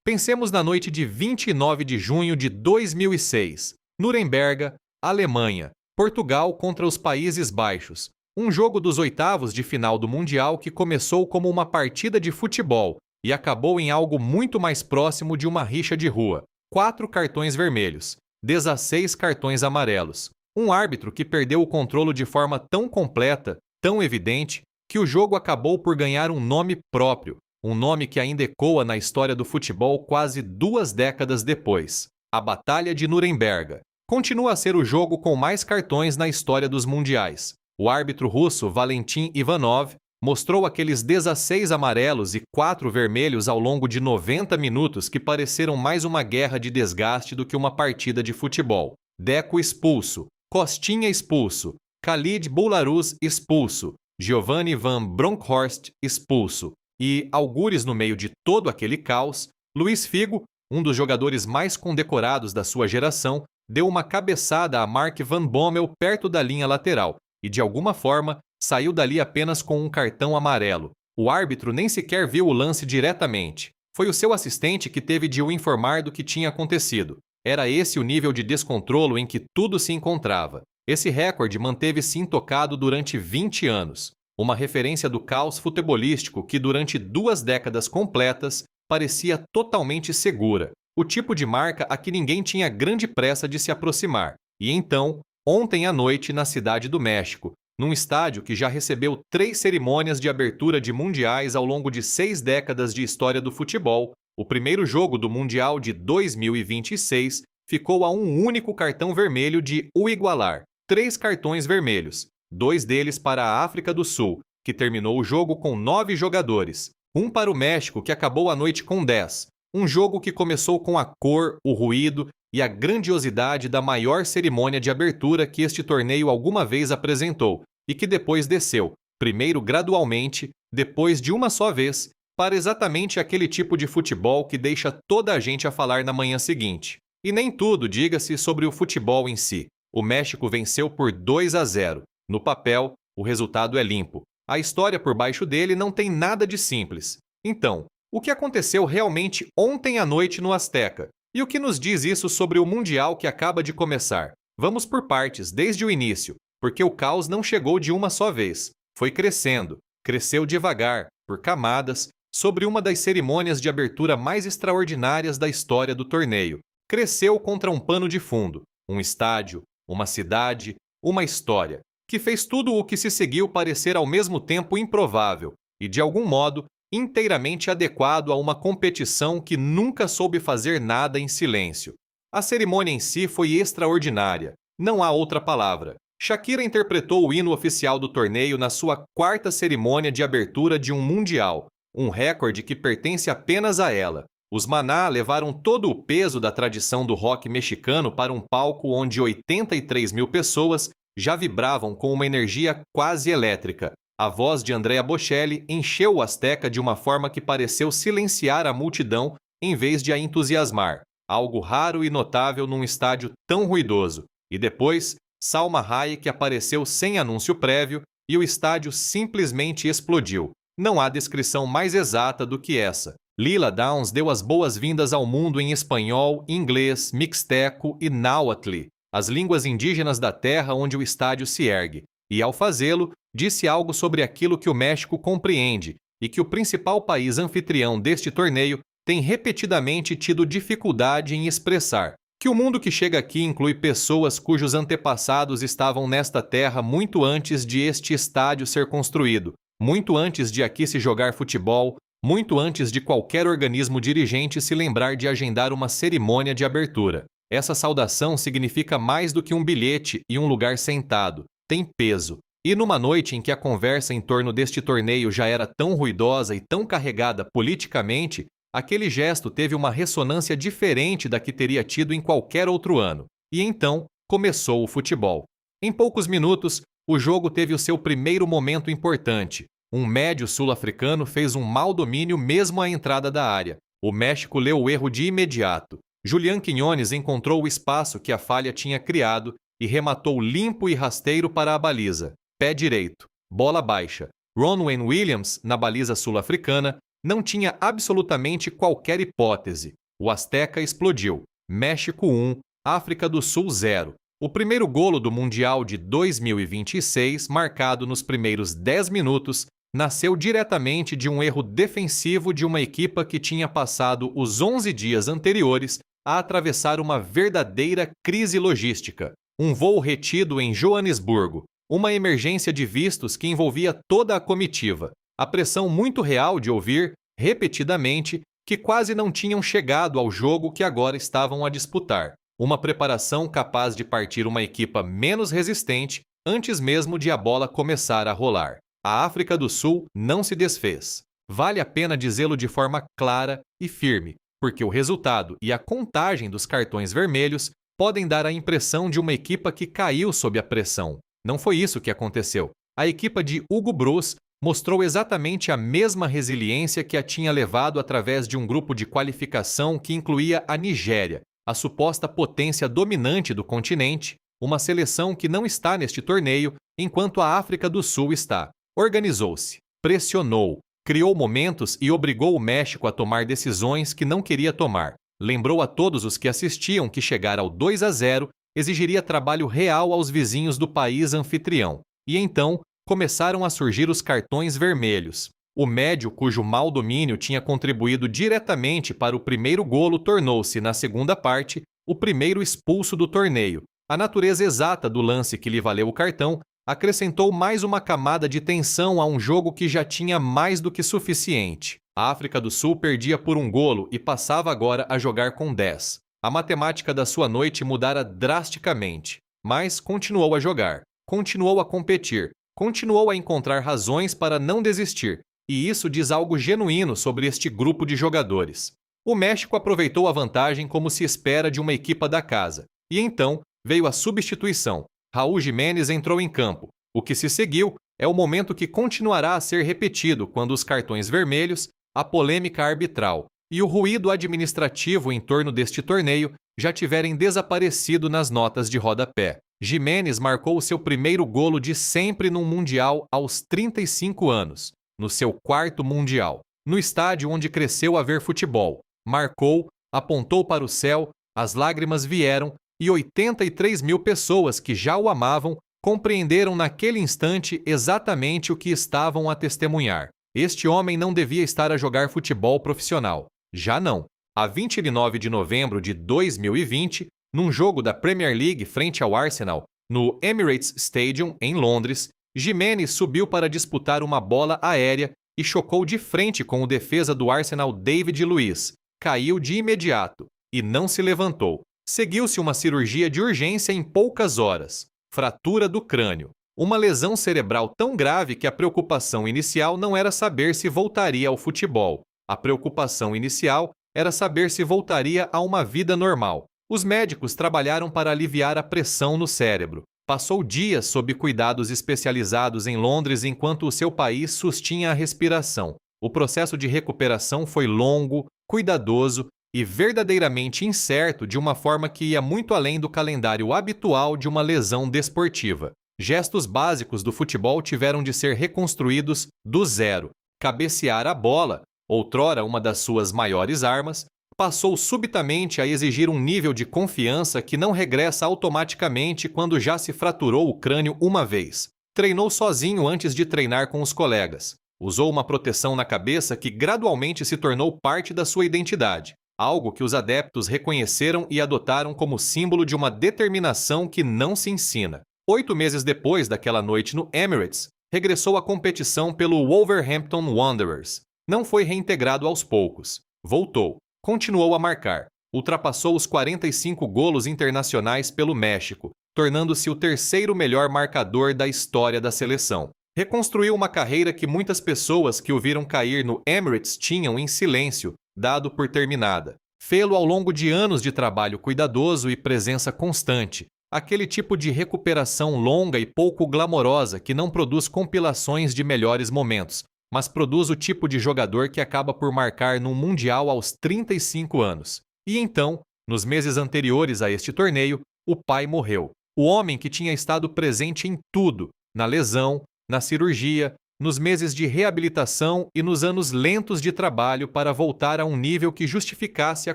Pensemos na noite de 29 de junho de 2006. Nuremberg, Alemanha. Portugal contra os Países Baixos. Um jogo dos oitavos de final do Mundial que começou como uma partida de futebol e acabou em algo muito mais próximo de uma rixa de rua. 4 cartões vermelhos, 16 cartões amarelos. Um árbitro que perdeu o controle de forma tão completa, tão evidente, que o jogo acabou por ganhar um nome próprio, um nome que ainda ecoa na história do futebol quase 2 décadas depois. A Batalha de Nuremberg. Continua a ser o jogo com mais cartões na história dos mundiais. O árbitro russo Valentin Ivanov mostrou aqueles 16 amarelos e 4 vermelhos ao longo de 90 minutos que pareceram mais uma guerra de desgaste do que uma partida de futebol. Deco expulso, Costinha expulso, Khalid Boulahrouz expulso, Giovanni van Bronckhorst expulso e, algures no meio de todo aquele caos, Luís Figo, um dos jogadores mais condecorados da sua geração, deu uma cabeçada a Mark Van Bommel perto da linha lateral e, de alguma forma, saiu dali apenas com um cartão amarelo. O árbitro nem sequer viu o lance diretamente. Foi o seu assistente que teve de o informar do que tinha acontecido. Era esse o nível de descontrolo em que tudo se encontrava. Esse recorde manteve-se intocado durante 20 anos. Uma referência do caos futebolístico que, durante 2 décadas completas, parecia totalmente segura. O tipo de marca a que ninguém tinha grande pressa de se aproximar. E então, ontem à noite, na Cidade do México, num estádio que já recebeu 3 cerimônias de abertura de mundiais ao longo de 6 décadas de história do futebol, o primeiro jogo do Mundial de 2026 ficou a um único cartão vermelho de o igualar. 3 cartões vermelhos, 2 deles para a África do Sul, que terminou o jogo com 9 jogadores. Um para o México, que acabou a noite com 10. Um jogo que começou com a cor, o ruído e a grandiosidade da maior cerimônia de abertura que este torneio alguma vez apresentou, e que depois desceu, primeiro gradualmente, depois de uma só vez, para exatamente aquele tipo de futebol que deixa toda a gente a falar na manhã seguinte. E nem tudo, diga-se, sobre o futebol em si. O México venceu por 2-0. No papel, o resultado é limpo. A história por baixo dele não tem nada de simples. Então, o que aconteceu realmente ontem à noite no Azteca? E o que nos diz isso sobre o Mundial que acaba de começar? Vamos por partes, desde o início, porque o caos não chegou de uma só vez. Foi crescendo, cresceu devagar, por camadas, sobre uma das cerimônias de abertura mais extraordinárias da história do torneio. Cresceu contra um pano de fundo, um estádio, uma cidade, uma história, que fez tudo o que se seguiu parecer ao mesmo tempo improvável e, de algum modo, inteiramente adequado a uma competição que nunca soube fazer nada em silêncio. A cerimônia em si foi extraordinária, não há outra palavra. Shakira interpretou o hino oficial do torneio na sua 4ª cerimônia de abertura de um Mundial, um recorde que pertence apenas a ela. Os Maná levaram todo o peso da tradição do rock mexicano para um palco onde 83 mil pessoas já vibravam com uma energia quase elétrica. A voz de Andrea Bocelli encheu o Azteca de uma forma que pareceu silenciar a multidão em vez de a entusiasmar, algo raro e notável num estádio tão ruidoso. E depois, Salma Hayek apareceu sem anúncio prévio e o estádio simplesmente explodiu. Não há descrição mais exata do que essa. Lila Downs deu as boas-vindas ao mundo em espanhol, inglês, mixteco e náhuatl, as línguas indígenas da terra onde o estádio se ergue. E, ao fazê-lo, disse algo sobre aquilo que o México compreende e que o principal país anfitrião deste torneio tem repetidamente tido dificuldade em expressar: que o mundo que chega aqui inclui pessoas cujos antepassados estavam nesta terra muito antes de este estádio ser construído, muito antes de aqui se jogar futebol, muito antes de qualquer organismo dirigente se lembrar de agendar uma cerimônia de abertura. Essa saudação significa mais do que um bilhete e um lugar sentado. Tem peso. E numa noite em que a conversa em torno deste torneio já era tão ruidosa e tão carregada politicamente, aquele gesto teve uma ressonância diferente da que teria tido em qualquer outro ano. E então começou o futebol. Em poucos minutos, o jogo teve o seu primeiro momento importante. Um médio sul-africano fez um mau domínio mesmo à entrada da área. O México leu o erro de imediato. Julián Quiñones encontrou o espaço que a falha tinha criado e rematou limpo e rasteiro para a baliza. Pé direito. Bola baixa. Ronwen Williams, na baliza sul-africana, Não tinha absolutamente qualquer hipótese. O Azteca explodiu. México 1, África do Sul 0. O primeiro golo do Mundial de 2026, marcado nos primeiros 10 minutos, nasceu diretamente de um erro defensivo de uma equipa que tinha passado os 11 dias anteriores a atravessar uma verdadeira crise logística. Um voo retido em Joanesburgo, uma emergência de vistos que envolvia toda a comitiva, a pressão muito real de ouvir, repetidamente, que quase não tinham chegado ao jogo que agora estavam a disputar. Uma preparação capaz de partir uma equipa menos resistente antes mesmo de a bola começar a rolar. A África do Sul não se desfez. Vale a pena dizê-lo de forma clara e firme, porque o resultado e a contagem dos cartões vermelhos podem dar a impressão de uma equipa que caiu sob a pressão. Não foi isso que aconteceu. A equipa de Hugo Broos mostrou exatamente a mesma resiliência que a tinha levado através de um grupo de qualificação que incluía a Nigéria, a suposta potência dominante do continente, uma seleção que não está neste torneio, enquanto a África do Sul está. Organizou-se, pressionou, criou momentos e obrigou o México a tomar decisões que não queria tomar. Lembrou a todos os que assistiam que chegar ao 2-0 exigiria trabalho real aos vizinhos do país anfitrião. E então começaram a surgir os cartões vermelhos. O médio, cujo mau domínio tinha contribuído diretamente para o primeiro golo, tornou-se, na segunda parte, o primeiro expulso do torneio. A natureza exata do lance que lhe valeu o cartão acrescentou mais uma camada de tensão a um jogo que já tinha mais do que suficiente. A África do Sul perdia por um golo e passava agora a jogar com 10. A matemática da sua noite mudara drasticamente, mas continuou a jogar, continuou a competir, continuou a encontrar razões para não desistir. E isso diz algo genuíno sobre este grupo de jogadores. O México aproveitou a vantagem como se espera de uma equipa da casa. E então veio a substituição. Raul Jiménez entrou em campo. O que se seguiu é o momento que continuará a ser repetido quando os cartões vermelhos, a polêmica arbitral e o ruído administrativo em torno deste torneio já tiverem desaparecido nas notas de rodapé. Jiménez marcou o seu primeiro golo de sempre num Mundial aos 35 anos. No seu quarto Mundial, no estádio onde cresceu a ver futebol. Marcou, apontou para o céu, as lágrimas vieram e 83 mil pessoas que já o amavam compreenderam naquele instante exatamente o que estavam a testemunhar. Este homem não devia estar a jogar futebol profissional. Já não. A 29 de novembro de 2020, num jogo da Premier League frente ao Arsenal, no Emirates Stadium, em Londres, Jiménez subiu para disputar uma bola aérea e chocou de frente com o defesa do Arsenal David Luiz. Caiu de imediato e não se levantou. Seguiu-se uma cirurgia de urgência em poucas horas. Fratura do crânio. Uma lesão cerebral tão grave que a preocupação inicial não era saber se voltaria ao futebol. A preocupação inicial era saber se voltaria a uma vida normal. Os médicos trabalharam para aliviar a pressão no cérebro. Passou dias sob cuidados especializados em Londres enquanto o seu país sustinha a respiração. O processo de recuperação foi longo, cuidadoso e verdadeiramente incerto de uma forma que ia muito além do calendário habitual de uma lesão desportiva. Gestos básicos do futebol tiveram de ser reconstruídos do zero. Cabecear a bola, outrora uma das suas maiores armas, passou subitamente a exigir um nível de confiança que não regressa automaticamente quando já se fraturou o crânio uma vez. Treinou sozinho antes de treinar com os colegas. Usou uma proteção na cabeça que gradualmente se tornou parte da sua identidade, algo que os adeptos reconheceram e adotaram como símbolo de uma determinação que não se ensina. 8 meses depois daquela noite no Emirates, regressou à competição pelo Wolverhampton Wanderers. Não foi reintegrado aos poucos. Voltou. Continuou a marcar. Ultrapassou os 45 golos internacionais pelo México, tornando-se o terceiro melhor marcador da história da seleção. Reconstruiu uma carreira que muitas pessoas que o viram cair no Emirates tinham em silêncio, dado por terminada. Fê-lo ao longo de anos de trabalho cuidadoso e presença constante, aquele tipo de recuperação longa e pouco glamourosa que não produz compilações de melhores momentos, mas produz o tipo de jogador que acaba por marcar num Mundial aos 35 anos. E então, nos meses anteriores a este torneio, o pai morreu. O homem que tinha estado presente em tudo, na lesão, na cirurgia, nos meses de reabilitação e nos anos lentos de trabalho para voltar a um nível que justificasse a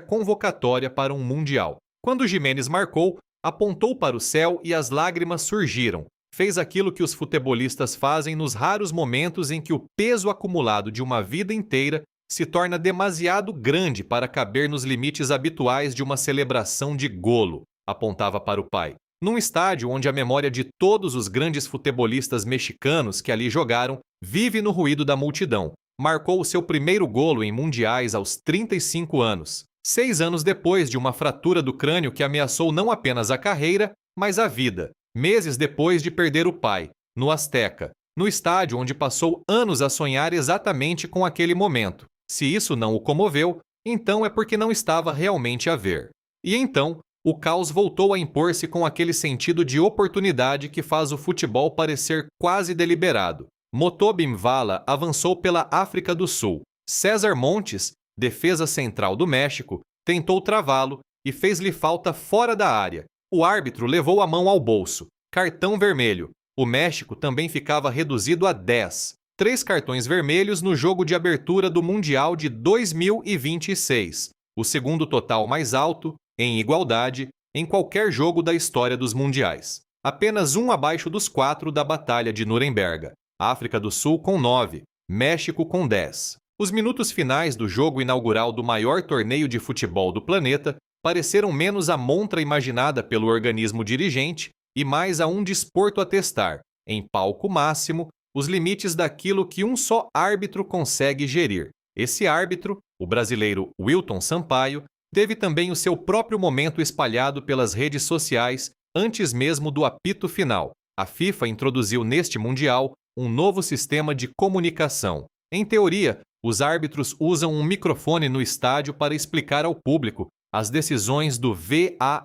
convocatória para um Mundial. Quando Giménez marcou, apontou para o céu e as lágrimas surgiram. Fez aquilo que os futebolistas fazem nos raros momentos em que o peso acumulado de uma vida inteira se torna demasiado grande para caber nos limites habituais de uma celebração de golo, apontava para o pai. Num estádio onde a memória de todos os grandes futebolistas mexicanos que ali jogaram vive no ruído da multidão, marcou o seu primeiro golo em mundiais aos 35 anos, 6 anos depois de uma fratura do crânio que ameaçou não apenas a carreira, mas a vida, meses depois de perder o pai, no Azteca, no estádio onde passou anos a sonhar exatamente com aquele momento. Se isso não o comoveu, então é porque não estava realmente a ver. E então, o caos voltou a impor-se com aquele sentido de oportunidade que faz o futebol parecer quase deliberado. Motobi Mvala avançou pela África do Sul. César Montes, defesa central do México, tentou travá-lo e fez-lhe falta fora da área. O árbitro levou a mão ao bolso. Cartão vermelho. O México também ficava reduzido a 10. 3 cartões vermelhos no jogo de abertura do Mundial de 2026. O segundo total mais alto, em igualdade, em qualquer jogo da história dos mundiais. Apenas um abaixo dos 4 da Batalha de Nuremberg. África do Sul com 9, México com 10. Os minutos finais do jogo inaugural do maior torneio de futebol do planeta pareceram menos a montra imaginada pelo organismo dirigente e mais a um desporto a testar, em palco máximo, os limites daquilo que um só árbitro consegue gerir. Esse árbitro, o brasileiro Wilton Sampaio, teve também o seu próprio momento espalhado pelas redes sociais antes mesmo do apito final. A FIFA introduziu neste Mundial um novo sistema de comunicação. Em teoria, os árbitros usam um microfone no estádio para explicar ao público as decisões do VAR,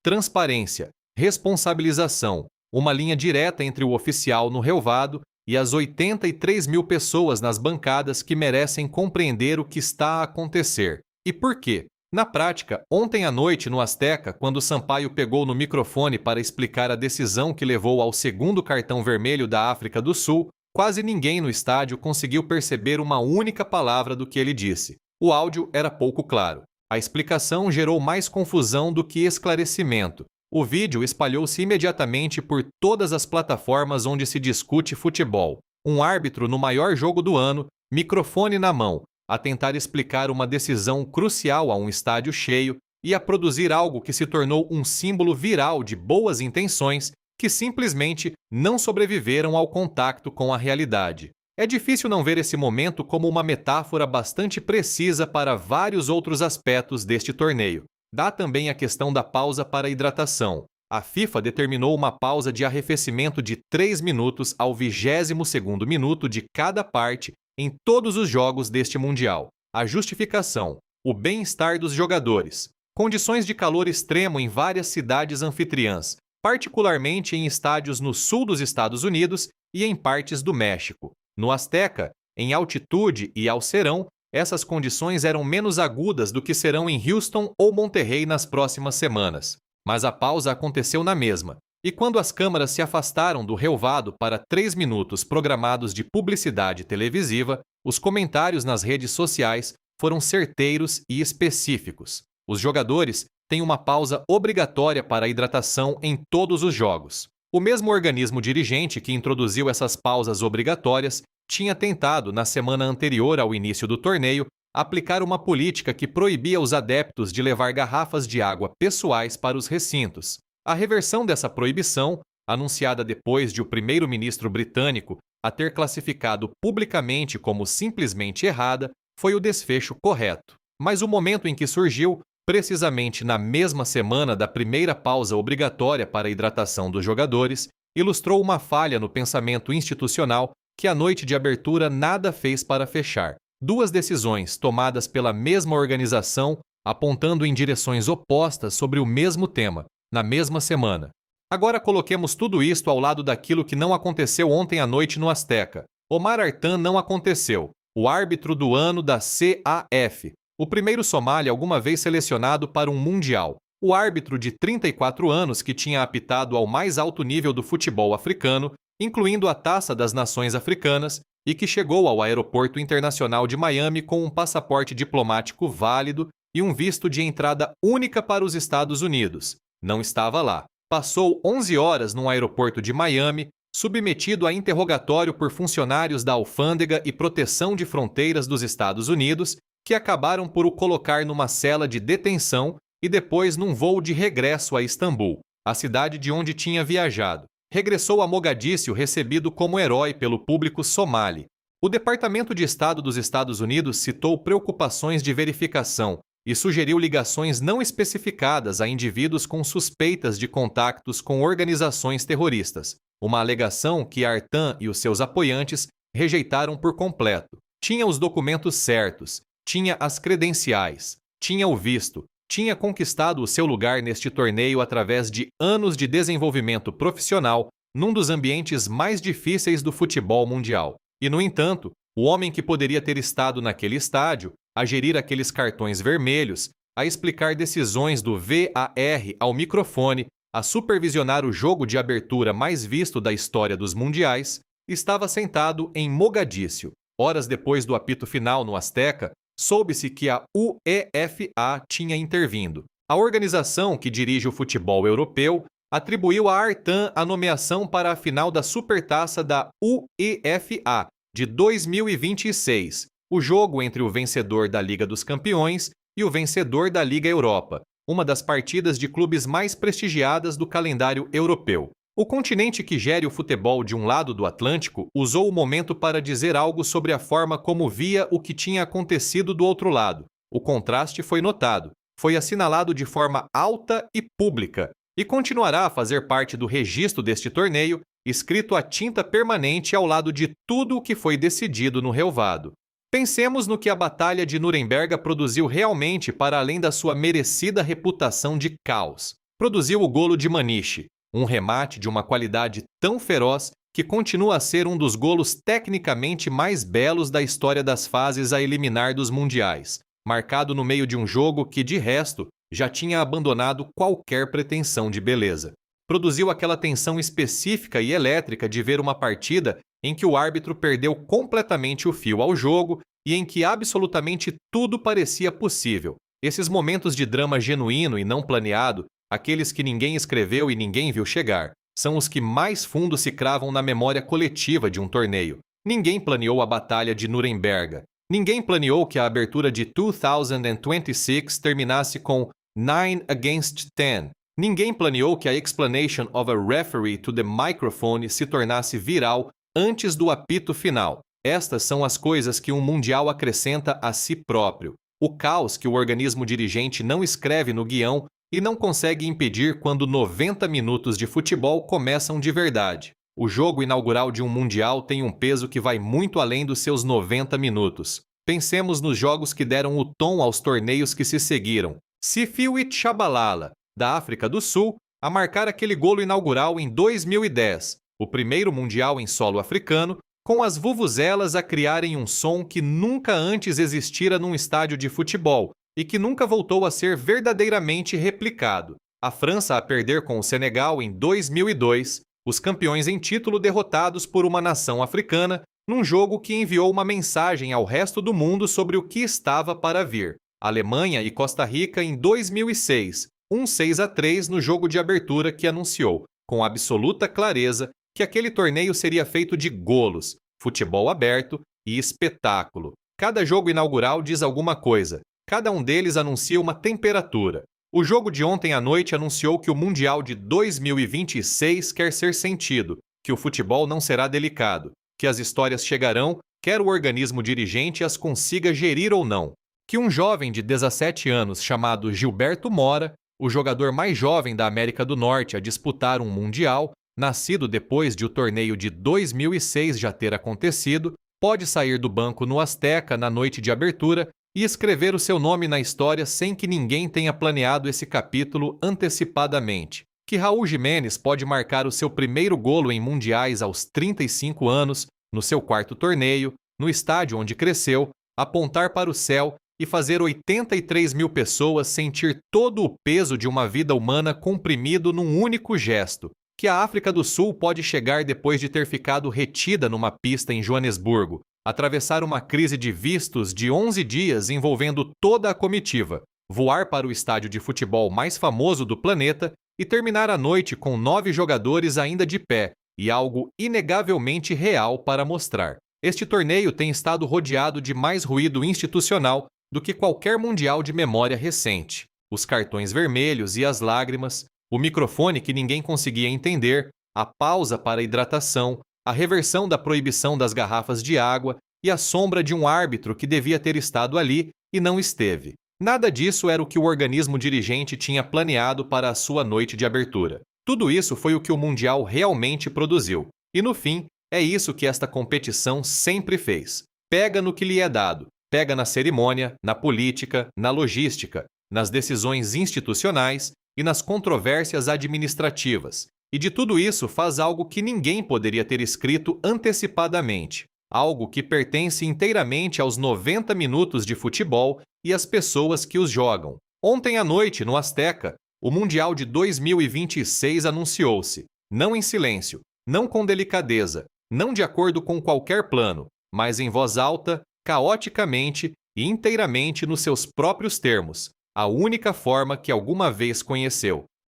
transparência, responsabilização, uma linha direta entre o oficial no relvado e as 83 mil pessoas nas bancadas que merecem compreender o que está a acontecer. E por quê? Na prática, ontem à noite no Azteca, quando Sampaio pegou no microfone para explicar a decisão que levou ao segundo cartão vermelho da África do Sul, quase ninguém no estádio conseguiu perceber uma única palavra do que ele disse. O áudio era pouco claro. A explicação gerou mais confusão do que esclarecimento. O vídeo espalhou-se imediatamente por todas as plataformas onde se discute futebol. Um árbitro no maior jogo do ano, microfone na mão, a tentar explicar uma decisão crucial a um estádio cheio e a produzir algo que se tornou um símbolo viral de boas intenções que simplesmente não sobreviveram ao contato com a realidade. É difícil não ver esse momento como uma metáfora bastante precisa para vários outros aspectos deste torneio. Dá também a questão da pausa para hidratação. A FIFA determinou uma pausa de arrefecimento de 3 minutos ao 20º minuto de cada parte em todos os jogos deste Mundial. A justificação: o bem-estar dos jogadores. Condições de calor extremo em várias cidades anfitriãs, particularmente em estádios no sul dos Estados Unidos e em partes do México. No Azteca, em altitude e ao serão, essas condições eram menos agudas do que serão em Houston ou Monterrey nas próximas semanas. Mas a pausa aconteceu na mesma. E quando as câmaras se afastaram do relvado para 3 minutos programados de publicidade televisiva, os comentários nas redes sociais foram certeiros e específicos. Os jogadores têm uma pausa obrigatória para a hidratação em todos os jogos. O mesmo organismo dirigente que introduziu essas pausas obrigatórias tinha tentado, na semana anterior ao início do torneio, aplicar uma política que proibia os adeptos de levar garrafas de água pessoais para os recintos. A reversão dessa proibição, anunciada depois de o primeiro-ministro britânico a ter classificado publicamente como simplesmente errada, foi o desfecho correto. Mas o momento em que surgiu, precisamente na mesma semana da primeira pausa obrigatória para a hidratação dos jogadores, ilustrou uma falha no pensamento institucional que a noite de abertura nada fez para fechar. 2 decisões tomadas pela mesma organização, apontando em direções opostas sobre o mesmo tema, na mesma semana. Agora coloquemos tudo isto ao lado daquilo que não aconteceu ontem à noite no Azteca. Omar Artan não aconteceu, o árbitro do ano da CAF, o primeiro somali alguma vez selecionado para um Mundial. O árbitro de 34 anos que tinha apitado ao mais alto nível do futebol africano incluindo a Taça das Nações Africanas, e que chegou ao Aeroporto Internacional de Miami com um passaporte diplomático válido e um visto de entrada única para os Estados Unidos. Não estava lá. Passou 11 horas no aeroporto de Miami, submetido a interrogatório por funcionários da Alfândega e Proteção de Fronteiras dos Estados Unidos, que acabaram por o colocar numa cela de detenção e depois num voo de regresso a Istambul, a cidade de onde tinha viajado. Regressou a Mogadíscio recebido como herói pelo público somali. O Departamento de Estado dos Estados Unidos citou preocupações de verificação e sugeriu ligações não especificadas a indivíduos com suspeitas de contactos com organizações terroristas, uma alegação que Artan e os seus apoiantes rejeitaram por completo. Tinha os documentos certos, tinha as credenciais, tinha o visto, tinha conquistado o seu lugar neste torneio através de anos de desenvolvimento profissional num dos ambientes mais difíceis do futebol mundial. E, no entanto, o homem que poderia ter estado naquele estádio, a gerir aqueles cartões vermelhos, a explicar decisões do VAR ao microfone, a supervisionar o jogo de abertura mais visto da história dos mundiais, estava sentado em Mogadíscio. Horas depois do apito final no Azteca, soube-se que a UEFA tinha intervindo. A organização que dirige o futebol europeu atribuiu a Artan a nomeação para a final da Supertaça da UEFA de 2026, o jogo entre o vencedor da Liga dos Campeões e o vencedor da Liga Europa, uma das partidas de clubes mais prestigiadas do calendário europeu. O continente que gere o futebol de um lado do Atlântico usou o momento para dizer algo sobre a forma como via o que tinha acontecido do outro lado. O contraste foi notado, foi assinalado de forma alta e pública, e continuará a fazer parte do registro deste torneio, escrito a tinta permanente ao lado de tudo o que foi decidido no relvado. Pensemos no que a Batalha de Nuremberg produziu realmente para além da sua merecida reputação de caos. Produziu o golo de Maniche, um remate de uma qualidade tão feroz que continua a ser um dos golos tecnicamente mais belos da história das fases a eliminar dos mundiais, marcado no meio de um jogo que, de resto, já tinha abandonado qualquer pretensão de beleza. Produziu aquela tensão específica e elétrica de ver uma partida em que o árbitro perdeu completamente o fio ao jogo e em que absolutamente tudo parecia possível. Esses momentos de drama genuíno e não planeado, aqueles que ninguém escreveu e ninguém viu chegar, são os que mais fundo se cravam na memória coletiva de um torneio. Ninguém planeou a Batalha de Nuremberg. Ninguém planeou que a abertura de 2026 terminasse com 9-10. Ninguém planeou que a explanation of a referee to the microphone se tornasse viral antes do apito final. Estas são as coisas que um mundial acrescenta a si próprio. O caos que o organismo dirigente não escreve no guião e não consegue impedir quando 90 minutos de futebol começam de verdade. O jogo inaugural de um mundial tem um peso que vai muito além dos seus 90 minutos. Pensemos nos jogos que deram o tom aos torneios que se seguiram. Sifiwi Tshabalala, da África do Sul, a marcar aquele golo inaugural em 2010, o primeiro mundial em solo africano, com as vuvuzelas a criarem um som que nunca antes existira num estádio de futebol e que nunca voltou a ser verdadeiramente replicado. A França a perder com o Senegal em 2002, os campeões em título derrotados por uma nação africana, num jogo que enviou uma mensagem ao resto do mundo sobre o que estava para vir. Alemanha e Costa Rica em 2006, um 6-3 no jogo de abertura que anunciou, com absoluta clareza, que aquele torneio seria feito de golos, futebol aberto e espetáculo. Cada jogo inaugural diz alguma coisa, cada um deles anuncia uma temperatura. O jogo de ontem à noite anunciou que o Mundial de 2026 quer ser sentido, que o futebol não será delicado, que as histórias chegarão, quer o organismo dirigente as consiga gerir ou não, que um jovem de 17 anos chamado Gilberto Mora, o jogador mais jovem da América do Norte a disputar um Mundial, nascido depois de o torneio de 2006 já ter acontecido, pode sair do banco no Azteca na noite de abertura e escrever o seu nome na história sem que ninguém tenha planeado esse capítulo antecipadamente. Que Raul Jiménez pode marcar o seu primeiro golo em mundiais aos 35 anos, no seu quarto torneio, no estádio onde cresceu, apontar para o céu e fazer 83 mil pessoas sentir todo o peso de uma vida humana comprimido num único gesto. Que a África do Sul pode chegar depois de ter ficado retida numa pista em Joanesburgo, atravessar uma crise de vistos de 11 dias envolvendo toda a comitiva, voar para o estádio de futebol mais famoso do planeta e terminar a noite com 9 jogadores ainda de pé e algo inegavelmente real para mostrar. Este torneio tem estado rodeado de mais ruído institucional do que qualquer mundial de memória recente. Os cartões vermelhos e as lágrimas, o microfone que ninguém conseguia entender, a pausa para a hidratação, a reversão da proibição das garrafas de água e a sombra de um árbitro que devia ter estado ali e não esteve. Nada disso era o que o organismo dirigente tinha planeado para a sua noite de abertura. Tudo isso foi o que o Mundial realmente produziu. E no fim, é isso que esta competição sempre fez. Pega no que lhe é dado. Pega na cerimônia, na política, na logística, nas decisões institucionais e nas controvérsias administrativas. E de tudo isso faz algo que ninguém poderia ter escrito antecipadamente. Algo que pertence inteiramente aos 90 minutos de futebol e às pessoas que os jogam. Ontem à noite, no Azteca, o Mundial de 2026 anunciou-se, não em silêncio, não com delicadeza, não de acordo com qualquer plano, mas em voz alta, caoticamente e inteiramente nos seus próprios termos, a única forma que alguma vez conheceu.